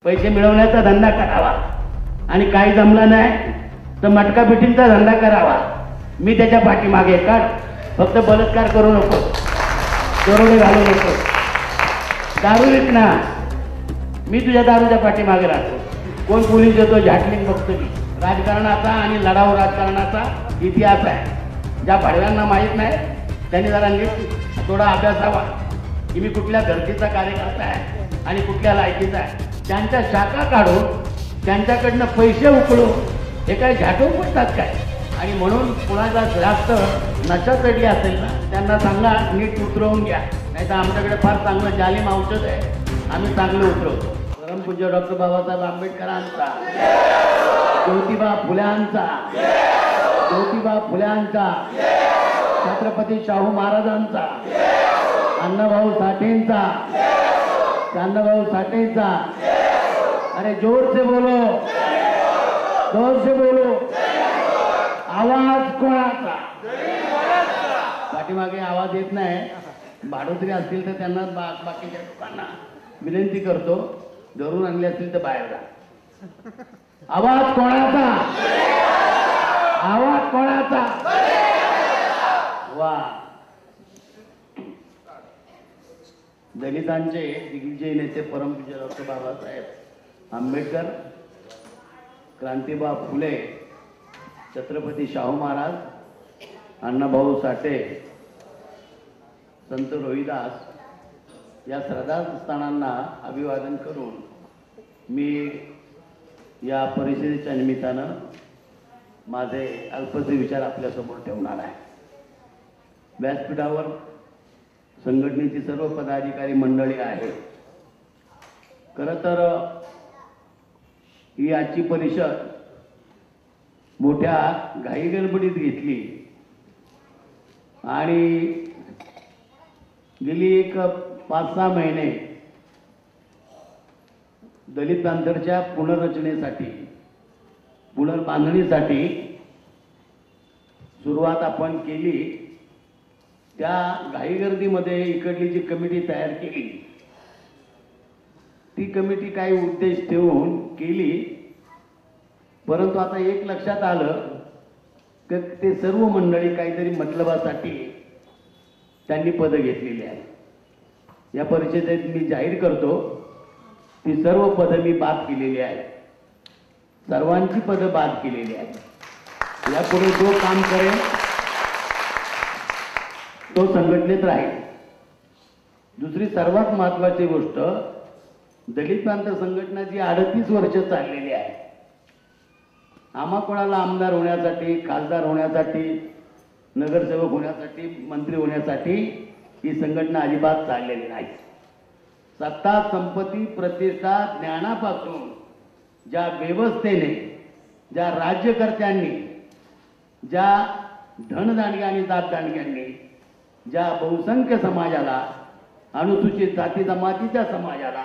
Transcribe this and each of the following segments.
पैसे मिळवण्याचा धंदा करावा आणि काही जमला नाही तर मटका बिटींचा धंदा करावा। मी त्याच्या पाठीमागे काढ, फक्त बलात्कार करू नको, दरोडे घालू नको, दारू विक ना, मी तुझ्या दारूच्या पाठीमागे राहतो। कोण पोलीस येतो झाटलिंग बघतो मी। राजकारणाचा आणि लढाऊ राजकारणाचा इतिहास आहे। ज्या भाडव्यांना माहीत नाही त्यांनी जरा नीट थोडा अभ्यासावा की मी कुठल्या धर्तीचा कार्यकर्ता आहे आणि कुठल्या लायकीचा आहे। त्यांच्या शाखा काढून त्यांच्याकडनं पैसे उकळून हे काय झाटून पडतात काय? आणि म्हणून कुणाचा जास्त नशा चढली असेल ना त्यांना सांगा नीट उतरवून घ्या, नाही तर आमच्याकडे फार चांगलं जालिम औषध आहे, आम्ही चांगलं उतरवतो। परमपूज्य डॉक्टर बाबासाहेब आंबेडकरांचा, ज्योतिबा फुल्यांचा, ज्योतिबा फुल्यांचा, छत्रपती शाहू महाराजांचा, अण्णाभाऊ साठेंचा, अण्णाभाऊ साठेंचा, अरे जोर से बोलो, जोर से बोलो, आवाज कोणाचा? पाठीमागे आवाज येत नाही। भाडोत्री असतील तर त्यांना बाकीच्या लोकांना विनंती करतो, धरून आणले असतील तर बाहेर जा। आवाज कोणाचा? आवाज कोणाचा? वा, दलितांचे दिग्विजयी नेते परमपूज्य डॉक्टर बाबासाहेब आंबेडकर, क्रांतीबा फुले, छत्रपती शाहू महाराज, अण्णाभाऊ साठे, संत रोहिदास या श्रद्धास्थानांना अभिवादन करून मी या परिषदेच्या निमित्तानं माझे अल्पसे विचार आपल्यासमोर ठेवणार आहे। व्यासपीठावर संघटनेची सर्व पदाधिकारी मंडळी आहे। खरं तर ही आजची परिषद मोठ्या घाई गडबडीत घेतली आणि गेली एक 5-6 महिने दलित बांधरच्या पुनर्रचनेसाठी, पुनर्बांधणीसाठी सुरुवात आपण केली। त्या घाईगर्दीमध्ये इकडली जी कमिटी तयार केली ती कमिटी काही उद्देश ठेवून केली, परंतु आता एक लक्षात आलं की ते सर्व मंडळी काहीतरी मतलबासाठी त्यांनी पदं घेतलेली आहेत। या परिषदेत मी जाहीर करतो ती सर्व पदं मी बाद केलेली आहेत, सर्वांची पदं बाद केलेली आहेत। यापुढे जो काम करेल तो संघटनेत राहील। दुसरी सर्वात महत्त्वाची गोष्ट, दलित प्रांत संघटना जी 38 वर्ष चाललेली आहे, आम्हा कोणाला आमदार होण्यासाठी, खासदार होण्यासाठी, नगरसेवक होण्यासाठी, मंत्री होण्यासाठी ही संघटना अजिबात चाललेली नाही। सत्ता, संपत्ती, प्रतिष्ठा, ज्ञानापासून ज्या व्यवस्थेने, ज्या राज्यकर्त्यांनी, ज्या धनदांडग्या आणि जातदांडग्यांनी ज्या बहुसंख्य समाजाला, अनुसूचित जाती जमातीच्या समाजाला,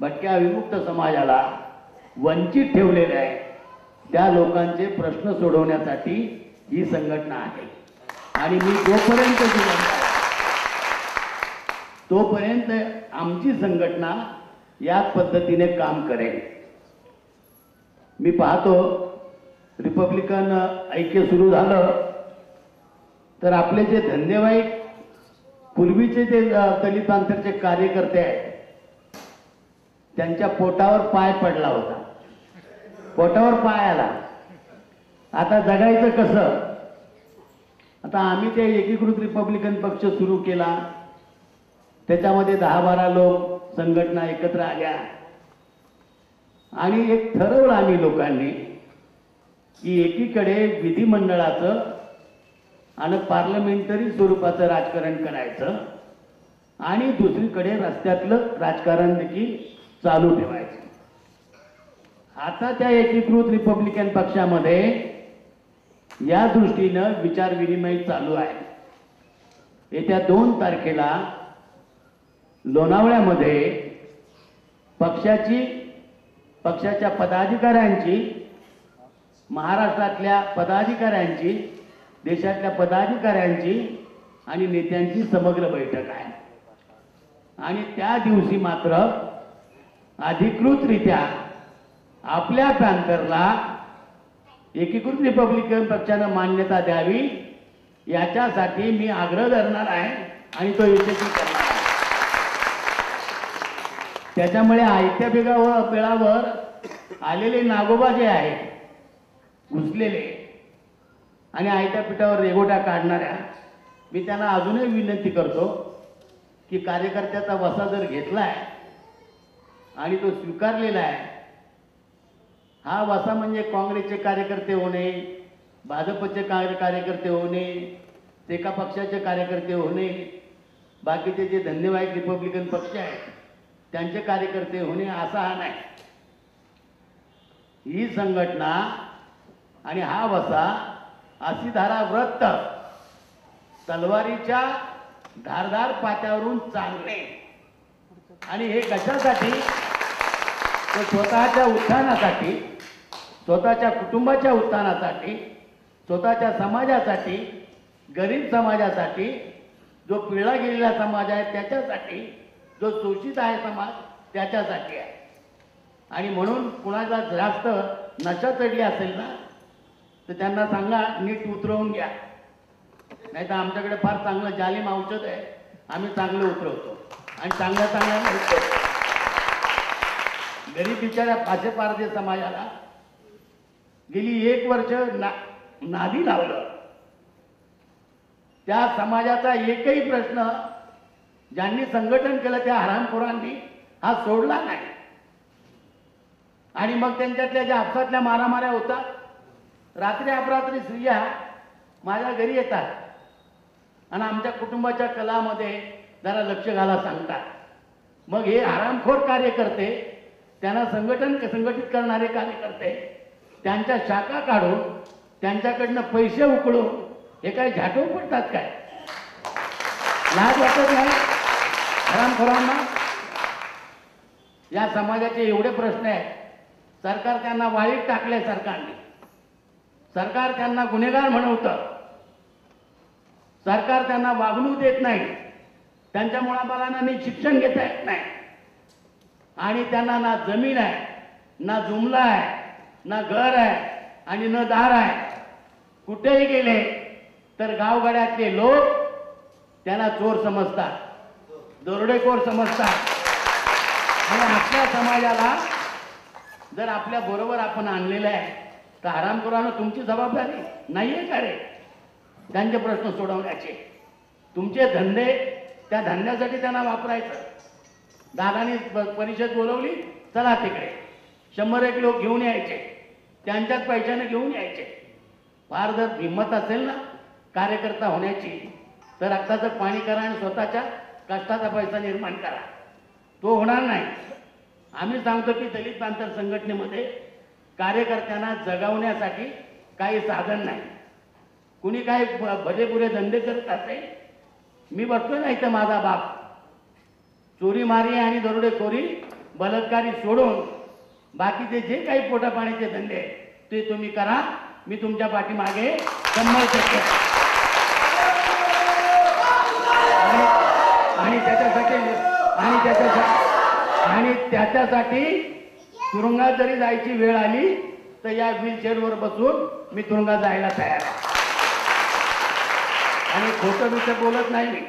भटक्या विमुक्त समाजाला वंचित ठेवलेले आहे, त्या लोकांचे प्रश्न सोडवण्यासाठी ही संघटना आहे। आणि मी जोपर्यंत जिवंत आहे तोपर्यंत आमची संघटना याच पद्धतीने काम करेल। मी पाहतो रिपब्लिकन ऐक्य सुरू झालं तर आपले जे धंदेवाईक पूर्वीचे जे दलित बांधरचे कार्यकर्ते आहेत त्यांच्या पोटावर पाय पडला होता, पोटावर पाय आला। आता जगायचं कसं? आता आम्ही ते एकीकृत रिपब्लिकन पक्ष सुरू केला, त्याच्यामध्ये 10-12 लोक संघटना एकत्र आल्या आणि एक ठरवलं आम्ही लोकांनी की एकीकडे विधिमंडळाचं आणि पार्लमेंटरी स्वरूपाचं राजकारण करायचं आणि दुसरीकडे रस्त्यातलं राजकारण देखील चालू ठेवायचं। आता त्या एकीकृत रिपब्लिकन पक्षामध्ये या दृष्टीनं विचार विनिमय चालू आहे। येत्या 2 तारखेला लोणावळ्यामध्ये पक्षाच्या पदाधिकाऱ्यांची, महाराष्ट्रातल्या पदाधिकाऱ्यांची, देशातल्या पदाधिकाऱ्यांची आणि नेत्यांची समग्र बैठक आहे। आणि त्या दिवशी मात्र अधिकृतरित्या आपल्या पॅन्थरला एकीकृत रिपब्लिकन पक्षानं मान्यता द्यावी याच्यासाठी मी आग्रह धरणार आहे आणि तो यशस्वी करणार आहे. त्याच्यामुळे आयत्या बेळावर आलेले नागोबा जे आहेत घुसलेले आणि आयत्या पिठावर रेगोटा काढणाऱ्या, मी त्यांना अजूनही विनंती करतो की कार्यकर्त्याचा वसा जर घेतलाय आणि तो स्वीकारलेला आहे, हा वसा म्हणजे काँग्रेसचे कार्यकर्ते होणे, भाजपचे कार्यकर्ते होणे, एका पक्षाचे कार्यकर्ते होणे, बाकीचे जे धंदेवाईक रिपब्लिकन पक्ष आहेत त्यांचे कार्यकर्ते होणे असा हा नाही. ही संघटना आणि हा वसा अशी धारा व्रत तलवारीच्या धारदार पात्यावरून चालणे. आणि हे कशासाठी? तर स्वतःच्या उत्थानासाठी, स्वतःच्या कुटुंबाच्या उत्थानासाठी, स्वतःच्या समाजासाठी, गरीब समाजासाठी, जो पिळला गेलेला समाज आहे त्याच्यासाठी, जो शोषित आहे समाज त्याच्यासाठी आहे. आणि म्हणून कुणाला जास्त नशा चढली असेल ना तर त्यांना सांगा नीट उतरवून घ्या, नाही तर आमच्याकडे फार चांगलं जालिम औषध आहे, आम्ही चांगलं उतरवतो आणि चांगल्या उतरवतो. गरीब बिचाऱ्या पाचे पारदे समाजाला गेली 1 वर्ष नादी लावलं. त्या समाजाचा एकही प्रश्न ज्यांनी संघटन केलं त्या हरामखोरांनी हा सोडला नाही. आणि मग त्यांच्यातल्या ज्या आपसातल्या मारामाऱ्या होतात, रात्री अपरात्री स्त्रिया माझ्या घरी येतात आणि आमच्या कुटुंबाच्या कलामध्ये जरा लक्ष घाला सांगतात. मग हे हरामखोर कार्यकर्ते, त्यांना संघटित करणारे कार्यकर्ते, त्यांच्या शाखा काढून त्यांच्याकडनं पैसे उकळून हे काय झाटून पडतात काय? लाज वाटत नाही हरामखोरांना? या समाजाचे एवढे प्रश्न आहेत, सरकार त्यांना वाळीत टाकले. सरकार त्यांना गुन्हेगार म्हणवतं, सरकार त्यांना वागणूक देत नाही, त्यांच्या मुलाबाळांना नीट शिक्षण घेता येत नाही आणि त्यांना ना जमीन आहे, ना जुमला आहे, ना घर आहे आणि न दार आहे. कुठेही गेले तर गावगाड्यातले लोक त्यांना चोर समजतात, दरोडेखोर समजतात. आणि आपल्या समाजाला जर आपल्या बरोबर आपण आणलेलं आहे तर हरामखोरांना तुमची जबाबदारी नाहीये का रे? त्यांचे प्रश्न सोडवण्याचे, तुमचे धंदे, त्या धंद्यासाठी त्यांना वापरायचं. दादानी परिषद बोलवली, चला तिकडे 100-1 लोक घेऊन यायचे, त्यांच्याच पैशाने घेऊन यायचे. फार जर हिंमत असेल ना कार्यकर्ता होण्याची तर रक्ताचं पाणी करा आणि स्वतःच्या कष्टाचा पैसा निर्माण करा. तो होणार नाही. आम्ही सांगतो की दलित पॅंथर संघटनेमध्ये कार्यकर्त्यांना जगवण्यासाठी काही साधन नाही. कुणी काही भजेपुरे धंदे करत असेल, मी बघतोय ना इथं माझा बाप चोरीमारी आणि दरोडेखोरी बलात्कारी सोडून बाकीचे जे काही पोटापाण्याचे धंदे ते तुम्ही करा, मी तुमच्या पाठीमागे 100% आणि त्याच्यासाठी तुरुंगात जरी जायची वेळ आली तर या व्हीलचेअरवर बसून मी तुरुंगात जायला तयार आहे. आणि खोटं बिटं बोलत नाही मी.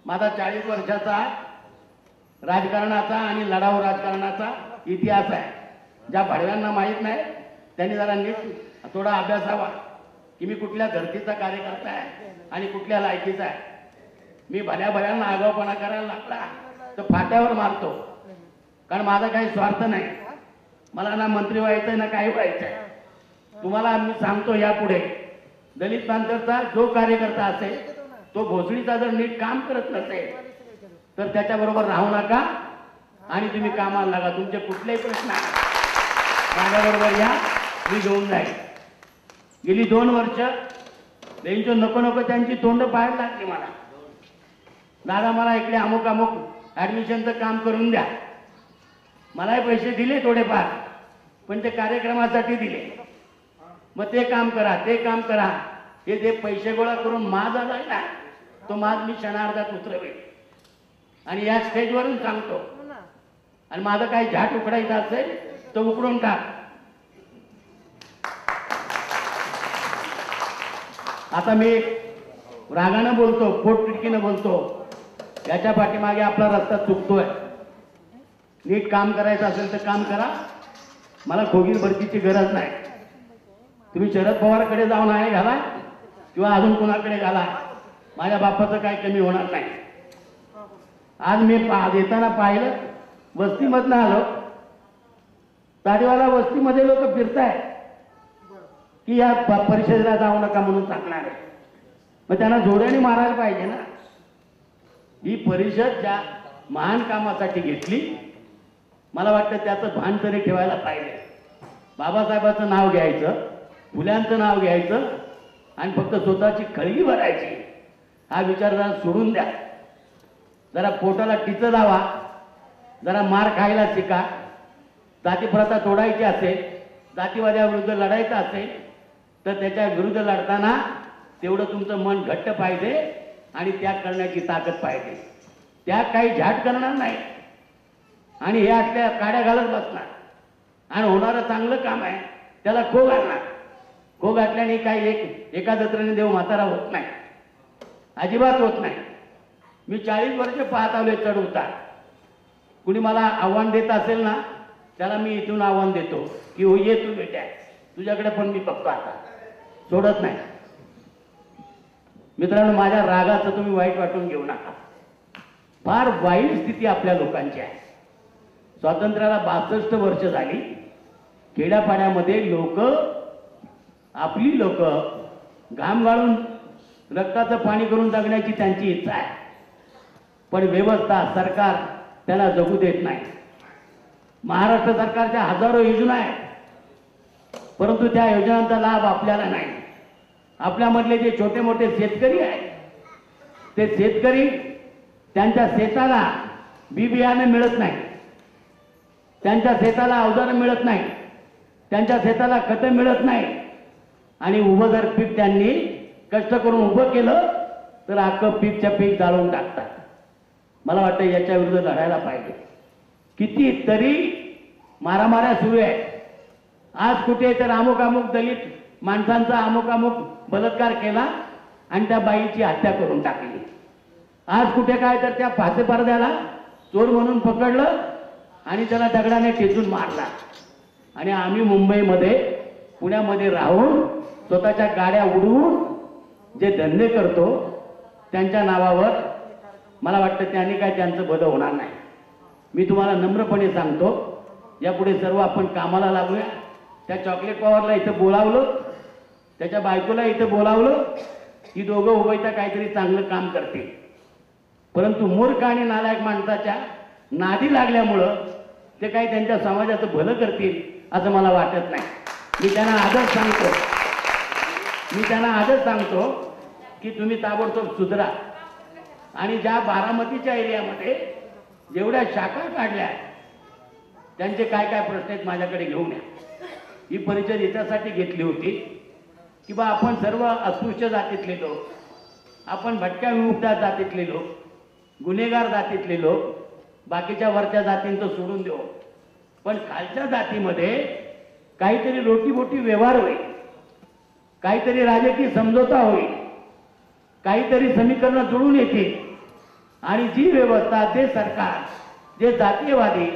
माझा 40 वर्षाचा राजकारणाचा आणि लढाऊ राजकारणाचा इतिहास आहे. ज्या भडव्यांना माहीत नाही त्यांनी जरा नीट थोडा अभ्यास हवा की मी कुठल्या धर्तीचा कार्यकर्ता आहे आणि कुठल्या लायकीचा आहे. मी भल्याभल्यांना आगाऊपणा करायला लागला तर फाट्यावर मारतो, कारण माझा काही स्वार्थ नाही. मला ना मंत्री व्हायचंय ना काही व्हायचंय. तुम्हाला मी सांगतो यापुढे दलित पॅंथरचा जो कार्यकर्ता असेल तो भोसडीचा जर नीट काम करत नसेल तर त्याच्याबरोबर राहू नका आणि तुम्ही कामाला लागा. तुमचे कुठलेही प्रश्न माझ्याबरोबर या, मी घेऊन जाईल. गेली 2 वर्ष त्यांची नको त्यांची तोंड पाहायला लागली मला. दादा मला इकडे अमुक ऍडमिशनचं काम करून द्या. मलाही पैसे दिले थोडेफार, पण ते कार्यक्रमासाठी दिले. मग ते काम करा, ते काम करा. हे जे पैसे गोळा करून माज आलाय ना तो माज मी क्षणार्धात उतरवेल. आणि या स्टेजवरून सांगतो आणि माझं काही झाट उकडायचं असेल तर उकडून टाक. आता मी रागानं बोलतो, पोटतिडकीनं बोलतो, याच्या पाठीमागे आपला रस्ता चुकतोय. नीट काम करायचं असेल तर काम करा. मला खोगीर भरतीची गरज नाही. तुम्ही शरद पवारकडे जाऊन आहे घाला किंवा अजून कोणाकडे घाला, माझ्या बापाचं काही कमी होणार नाही. आज मी येताना पाहिलं, वस्तीमधनं आलो, ताडीवाला वस्तीमध्ये लोक फिरताय की या परिषदेला जाऊ नका म्हणून सांगणार आहे. मग त्यांना जोड्याने मारायला पाहिजे ना. ही परिषद ज्या महान कामासाठी घेतली, मला वाटतं त्याचं भान तरी ठेवायला पाहिजे. बाबासाहेबांचं नाव घ्यायचं, फुल्यांचं नाव घ्यायचं आणि फक्त स्वतःची खळगी भरायची, हा विचार जरा सोडून द्या. जरा पोटाला टिचं लावा, जरा मार खायला शिका. जातीप्रथा तोडायची असेल, जातीवाद्याविरुद्ध लढायचं असेल तर त्याच्या विरुद्ध लढताना तेवढं तुमचं मन घट्ट पाहिजे आणि त्याग करण्याची ताकद पाहिजे. त्याग काही झाट करणार नाही आणि हे असल्या काड्या घालत बसणार आणि होणारं चांगलं काम आहे त्याला खो घालणार. खो घातल्याने काही एका जत्रेने देव म्हातारा होत नाही, अजिबात होत नाही. मी 40 वर्ष पाहत आलोय चढ उतार. कुणी मला आव्हान देत असेल ना, त्याला मी इथून आव्हान देतो की हो ये तू बेटा, तुझ्याकडे पण मी बघतो, आता सोडत नाही. मित्रांनो, माझ्या रागाचं तुम्ही वाईट वाटून घेऊ नका. फार वाईट स्थिती आपल्या लोकांची आहे. स्वातंत्र्याला 62 वर्ष झाली. खेड्यापाड्यामध्ये लोक, आपली लोक घाम गाळून रक्ताचं पाणी करून जगण्याची त्यांची इच्छा आहे, पण व्यवस्था, सरकार त्याला जगू देत नाही. महाराष्ट्र सरकारच्या हजारो योजना आहेत, परंतु त्या योजनांचा लाभ आपल्याला नाही. आपल्यामधले जे छोटे मोठे शेतकरी आहेत, ते शेतकरी त्यांच्या शेताला बी बियाणे मिळत नाही, त्यांच्या शेताला अवजारं मिळत नाही, त्यांच्या शेताला खतं मिळत नाही आणि उभं जर पीक त्यांनी कष्ट करून उभं केलं तर अख्खं पीकच्या पीक जाळून टाकतात. मला वाटतं याच्या विरुद्ध लढायला पाहिजे. कितीतरी मारामाऱ्या सुरू आहेत. आज कुठे तर अमुक अमुक दलित माणसांचा अमुक अमुक बलात्कार केला आणि त्या बाईची हत्या करून टाकली. आज कुठे काय तर त्या फासे पडद्याला चोर म्हणून पकडलं आणि त्याला दगडाने ठेचून मारला. आणि आम्ही मुंबईमध्ये, पुण्यामध्ये राहून स्वतःच्या गाड्या उडवून जे धंदे करतो त्यांच्या नावावर मला वाटतं त्यांनी काय त्यांचं भलं होणार नाही. मी तुम्हाला नम्रपणे सांगतो, यापुढे सर्व आपण कामाला लागूया. त्या चॉकलेट पॉवरला इथं बोलावलं, त्याच्या बायकोला इथं बोलावलं की दोघं उभयता काहीतरी चांगलं काम करतील. परंतु मूर्ख आणि नालायक माणसाच्या नादी लागल्यामुळं ते काही त्यांच्या समाजाचं भलं करतील असं मला वाटत नाही. मी त्यांना आजच सांगतो की तुम्ही ताबडतोब सुधरा आणि ज्या बारामतीच्या एरियामध्ये जेवढ्या शाखा काढल्या त्यांचे काय काय प्रश्न आहेत माझ्याकडे घेऊन या. ही परिषद याच्यासाठी घेतली होती की बा आपण सर्व अस्पृश्य जातीतले लोक, आपण भटक्या विमुक्त्या जातीतले लोक, गुन्हेगार जातीतले लोक बाकीच्या वरच्या जातींचं सोडून देऊ, पण खालच्या जातीमध्ये काहीतरी रोटीबोटी व्यवहार होईल, काहीतरी राजकीय समझोता होईल, काहीतरी समीकरण जुळून येतील आणि जी व्यवस्था, जे सरकार, जे जातीयवादी,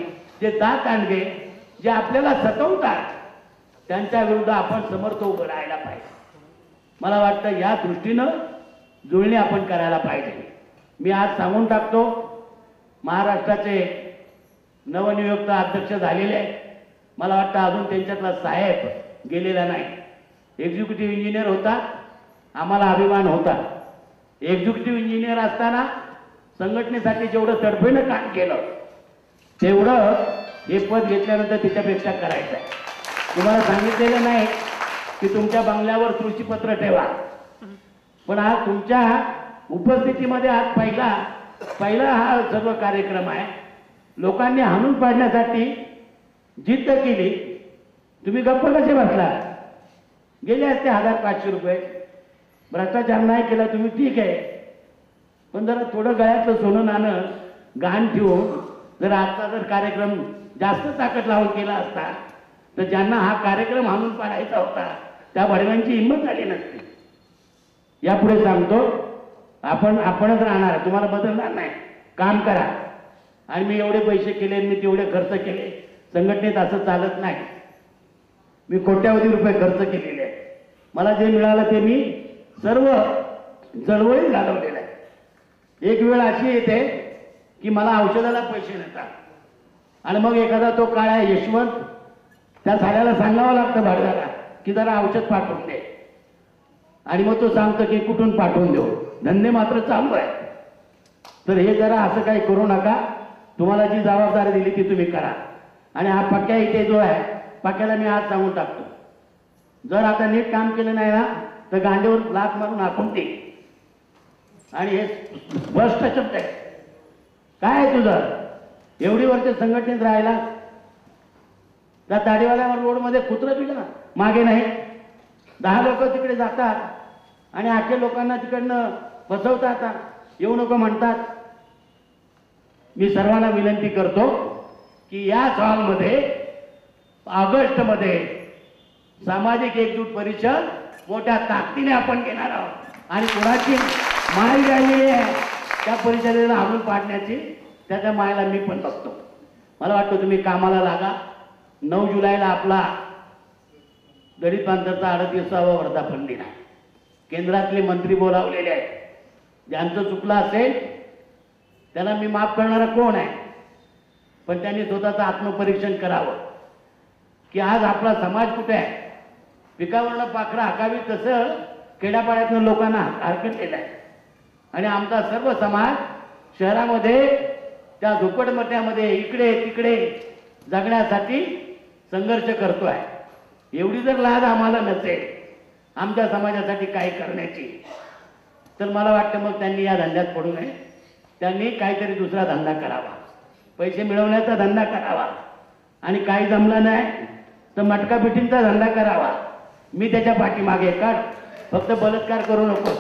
जे जात आणगे, जे आपल्याला सतवतात त्यांच्या विरुद्ध आपण समर्थ उभं राहायला पाहिजे. मला वाटतं या दृष्टीनं जुळणी आपण करायला पाहिजे. मी आज सांगून टाकतो, महाराष्ट्राचे नवनियुक्त अध्यक्ष झालेले आहेत. मला वाटतं अजून त्यांच्यातला साहेब गेलेला नाही. एक्झिक्युटिव्ह इंजिनियर होता, आम्हाला अभिमान होता. एक्झिक्युटिव्ह इंजिनियर असताना संघटनेसाठी जेवढं तडफेनं काम केलं तेवढं हे पद घेतल्यानंतर त्याच्यापेक्षा करायचं आहे. तुम्हाला सांगितलेलं नाही की तुमच्या बंगल्यावर तुळशीपत्र ठेवा, पण आज तुमच्या उपस्थितीमध्ये आज पहिला हा सर्व कार्यक्रम आहे. लोकांनी हाणून पाडण्यासाठी जिद्द केली. तुम्ही गप्प कसे बसला? गेले असते 1500 रुपये. भ्रष्टाचार नाही केला तुम्ही, ठीक आहे, पण जरा थोडं गळ्यातलं सोनं नाणं गहाण ठेवून जर आजचा जर कार्यक्रम जास्त ताकद लावून केला असता तर ज्यांना हा कार्यक्रम हाणून पाडायचा होता त्या भडव्यांची हिंमत झाली नसती. यापुढे सांगतो, आपणच राहणार, तुम्हाला बदलणार नाही. काम करा. आणि मी एवढे पैसे केले, मी तेवढे खर्च केले, संघटनेत असं चालत नाही. मी कोट्यावधी रुपये खर्च केलेले आहे. मला जे मिळालं ते मी सर्व चळवळीत घालवलेलं आहे. एक वेळ अशी येते की मला औषधाला पैसे नसतात आणि मग एखादा तो काळा यशवंत त्या साल्याला सांगावं लागतं भाडव्याला की जरा औषध पाठवून दे, आणि मग तो सांगतो की कुठून पाठवून देऊ, धंदे मात्र चालू आहे. तर हे जरा असं काही करू नका. तुम्हाला जी जबाबदारी दिली ती तुम्ही करा. आणि हा पक्या इथे जो आहे, पक्याला मी आज सांगून टाकतो, जर आता नीट काम केलं नाही ना तर गांडीवर लाथ मारून हाकून दे. आणि हे स्पष्ट शब्द आहे. काय आहे तुझं? एवढी वर्ष संघटनेत राहायला, त्या दाढीवाल्यावर रोडमध्ये कुत्रं दिलं ना, मागे नाही. 10 लोक तिकडे जातात आणि 8 लोकांना तिकडनं फसवतात, येऊ नको म्हणतात. मी सर्वांना विनंती करतो की या हॉलमध्ये ऑगस्टमध्ये सामाजिक एकजूट परिषद मोठ्या ताकदीने आपण घेणार आहोत आणि कोणाची माय झालेली आहे त्या परिषदेला हाणून पाडण्याची, त्याच्या मायला मी पण बघतो. मला वाटतं तुम्ही कामाला लागा. 9 जुलैला आपला दलित बांधवांचा 38वा वर्धापन दिन आहे. केंद्रातले मंत्री बोलावलेले आहेत. ज्यांचं चुकलं असेल त्याला मी माफ करणारा कोण आहे, पण त्यांनी स्वतःचं आत्मपरीक्षण करावं की आज आपला समाज कुठे आहे. पिकावरनं पाखरं हाकावी तसं खेड्यापाड्यातनं लोकांना हरकतलेलं आहे. आणि आमचा सर्व समाज शहरामध्ये त्या झोपडपट्ट्यामध्ये इकडे तिकडे जगण्यासाठी संघर्ष करतो आहे. एवढी जर लाज आम्हाला नसेल आमच्या समाजासाठी काही करण्याची, तर मला वाटतं मग त्यांनी या धंद्यात पडू नये. त्यांनी काहीतरी दुसरा धंदा करावा, पैसे मिळवण्याचा धंदा करावा, आणि काही जमलं नाही तर मटका बिटींचा धंदा करावा. मी त्याच्या पाठीमागे काढ. फक्त बलात्कार करू नको,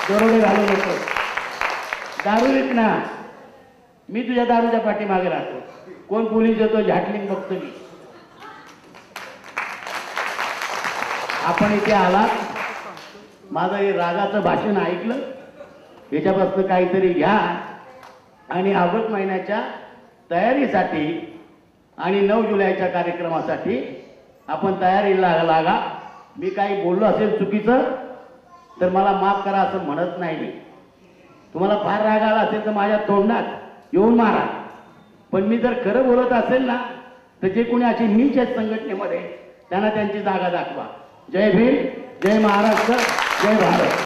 दरोडे घालू नको, दारू विक ना, मी तुझ्या दारूच्या पाठीमागे राहतो. कोण पोलीस येतो झाटलिंग बघतो मी. आपण इथे आलात, माझं हे रागाचं भाषण ऐकलं, याच्यापासून काहीतरी घ्या आणि ऑगस्ट महिन्याच्या तयारीसाठी आणि 9 जुलैच्या कार्यक्रमासाठी आपण तयारीला लागा. मी काही बोललो असेल चुकीचं तर मला माफ करा असं म्हणत नाही मी. तुम्हाला फार राग आला असेल तर माझ्या तोंडात येऊन मारा, पण मी जर खरं बोलत असेल ना तर जे कोणी अशी नीच आहेत संघटनेमध्ये त्यांना त्यांची जागा दाखवा. जय भीम, जय महाराष्ट्र, जय भारत.